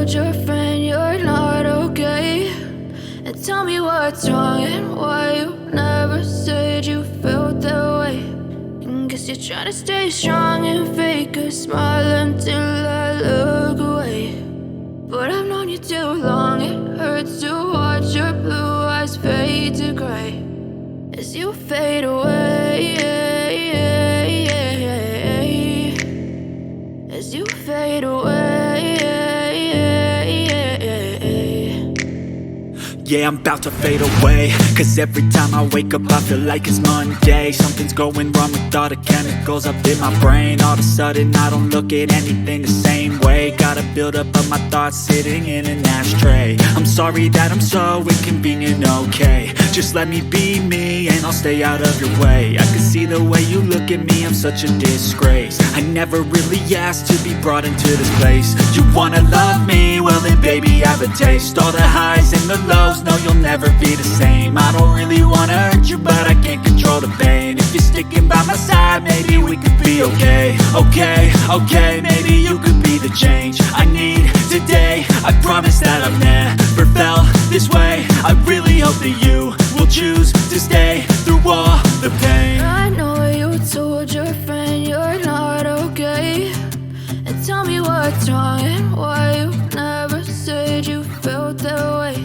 told your friend you're not okay, and tell me what's wrong and why you never said you felt that way. And guess you're trying to stay strong and fake a smile until I look away. But I've known you too long, it hurts to watch your blue eyes fade to gray as you fade away, as you fade away. Yeah, I'm about to fade away, cause every time I wake up I feel like it's Monday. Something's going wrong with all the chemicals up in my brain. All of a sudden I don't look at anything the same way. Got a buildup of my thoughts sitting in an ashtray. I'm sorry that I'm so inconvenient, okay. Just let me be me and I'll stay out of your way. I can see the way you look at me, I'm such a disgrace. I never really asked to be brought into this place. You wanna love me? Well then baby, have a taste. All the highs and the lows, no, you'll never be the same. I don't really wanna hurt you, but I can't control the pain. If you're sticking by my side, maybe we could be okay. Okay, maybe you could be the change I need today. I promise that I've never felt this way. I really hope that you will choose to stay through all the pain. I know you told your friend you're not okay, and tell me what's wrong and why you never said you felt that way.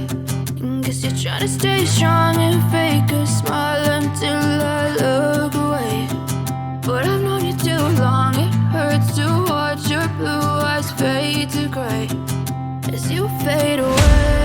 And guess you're trying to stay strong and fake a smile until I look away. But I've known you too long, it hurts to watch your blue eyes fade to gray as you fade away.